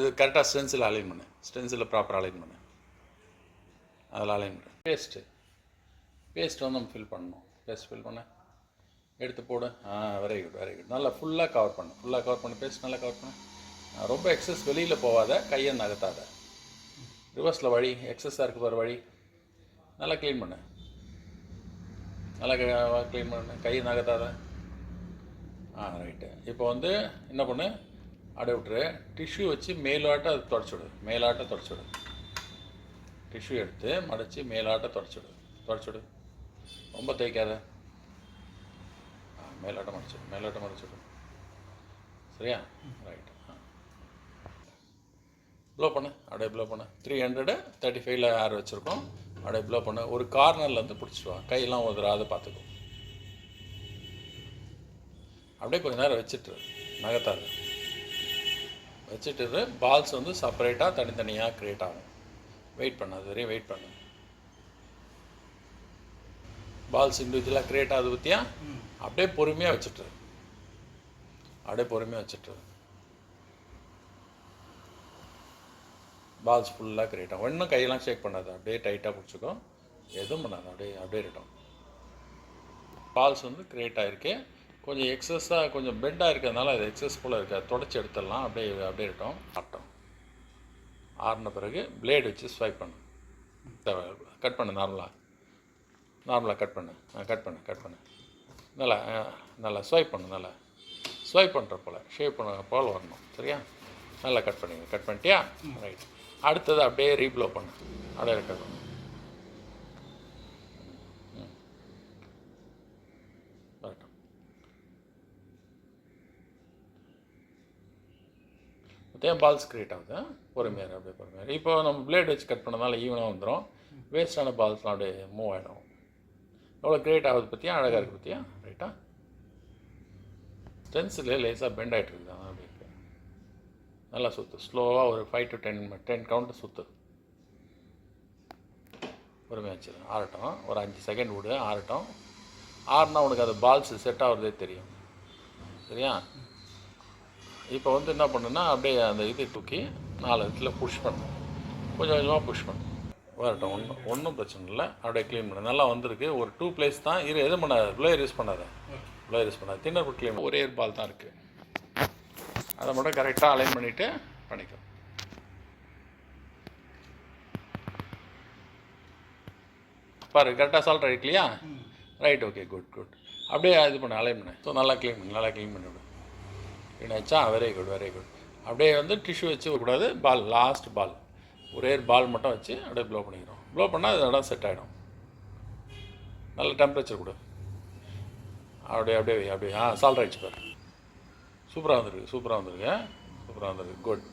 இது கரெக்டாக stencil align பண்ணு, ஸ்டென்சில் ப்ராப்பராக அலைன் பண்ணு, அதில் அலைன் பண்ணு. பேஸ்ட் வந்து நம்ம ஃபில் பண்ணணும். பேஸ்ட் ஃபில் பண்ண எடுத்து போடு. Very good. நல்லா ஃபுல்லாக கவர் பண்ணு, பேஸ்ட் நல்லா கவர் பண்ணு. ரொம்ப எக்ஸஸ் வெளியில் போகாத, கையை நகர்த்தாத. ரிவர்ஸில் வழி எக்ஸஸாக இருக்குது பாரு வழி, நல்லா க்ளீன் பண்ணு, கையை நகர்த்தாத. ரைட்டு. இப்போ வந்து என்ன பண்ணு, அப்படியே விட்டுரு. டிஷ்யூ வச்சு மேலாட்ட அதை தொடச்சிவிடு. டிஷ்யூ எடுத்து மடித்து மேலாட்ட தொடச்சிவிடு. ரொம்ப தேய்க்காத. மேலாட்ட மடிச்சிடு. சரியா? ரைட்டு. ப்ளோ பண்ணு. 335 ஏர் வச்சுருக்கோம். அப்படியே ப்ளோ பண்ணு. ஒரு கார்னர்லேருந்து பிடிச்சிட்டு வா, கையெல்லாம் உதறாத பார்த்துக்கும். அப்படியே கொஞ்சம் நேரம் வச்சுட்டு நகர்த்தாது. வச்சுட்டு பால்ஸ் வந்து செப்பரேட்டாக தனித்தனியாக க்ரியேட் ஆகும். வெயிட் பண்ணு. பால்ஸ் இண்டிவிஜுவலாக க்ரியேட் ஆகுது பற்றியா? அப்படியே பொறுமையாக வச்சுட்டு பால்ஸ் ஃபுல்லாக க்ரியேட் ஆகும். இன்னும் கையெல்லாம் ஷேக் பண்ணாது, அப்படியே டைட்டாக பிடிச்சிக்கோ, எதுவும் பண்ணாது, அப்படியே இருக்கட்டும். பால்ஸ் வந்து க்ரியேட் ஆகிருக்கு. கொஞ்சம் எக்ஸஸாக கொஞ்சம் பெண்டாக இருக்கிறதுனால அது எக்ஸஸ் போல் இருக்காது, தொடச்சி எடுத்துடலாம். அப்படியே இருக்கட்டும். ஆறின பிறகு பிளேடு வச்சு ஸ்வைப் பண்ணு. கட் பண்ணு. நார்மலாக கட் பண்ணு. நல்லா ஸ்வைப் பண்ணு. ஸ்வைப் பண்ணுற போல், ஷேப் பண்ண போல் வரணும். சரியா? நல்லா கட் பண்ணிட்டியா? ரைட். அடுத்தது அப்படியே ரீப்ளோ பண்ணு. அப்படியே இருக்கட்டும். வரட்டும். பால்ஸ் க்ரியேட் ஆகுது. பொறுமையாக. இப்போ நம்ம பிளேட் வச்சு கட் பண்ணனால ஈவனாக வந்துடும். வேஸ்டான பால்ஸ்லாம் அப்படியே மூவ் ஆகிடும். எவ்வளோ க்ரியேட் ஆகுது பற்றியா? அழகாக இருக்குது பற்றியா? ரைட்டா? ஸ்டென்சில் லேசாக பெண்ட் ஆகிட்டு இருக்குது. அப்படி நல்லா சுற்று. ஸ்லோவாக ஒரு 5 to 10 கவுண்ட்டு சுற்று. பொறுமையாக வச்சுருங்க. ஆறட்டும். ஒரு 5 செகண்ட் விடு, ஆறட்டும். ஆறுனா உனக்கு அது பால்ஸ் செட் ஆகுறதே தெரியும். சரியா? இப்போ வந்து என்ன பண்ணுன்னா, அப்படியே அந்த இது தூக்கி 4 இடத்துல புஷ் பண்ணு. கொஞ்சமாக புஷ் பண்ணு. வரட்டும். ஒன்றும் பிரச்சனை இல்லை. அப்படியே க்ளீன் பண்ணு. நல்லா வந்திருக்கு. ஒரு 2 பிளேஸ் தான் எதுவும் பண்ணாத. ப்ளோயர் யூஸ் பண்ணாத. Thinner food clean. ஒரே பால் தான் இருக்குது. அதை மட்டும் கரெக்டாக அலைன் பண்ணிவிட்டு பண்ணிக்கோ. பாரு, கரெக்டாக சால்ட் அடிக்கலையா? ரைட். Okay, good. அப்படியே இது பண்ணு, அலைன் பண்ணு. ஸோ நல்லா க்ளீன் பண்ணி விடு. க்ளீன் ஆச்சா? Very good. அப்படியே வந்து டிஷ்யூ வச்சு கூடாது. லாஸ்ட் பால் ஒரே பால் மட்டும் வச்சு அப்படியே ப்ளோ பண்ணிக்கிறோம். ப்ளோ பண்ணால் அது இடம் செட் ஆகிடும். நல்ல டெம்பரேச்சர் கொடு. அப்படியே சால்ட் ஆகிடுச்சு பாரு. சூப்பராக வந்திருக்கு. குட்.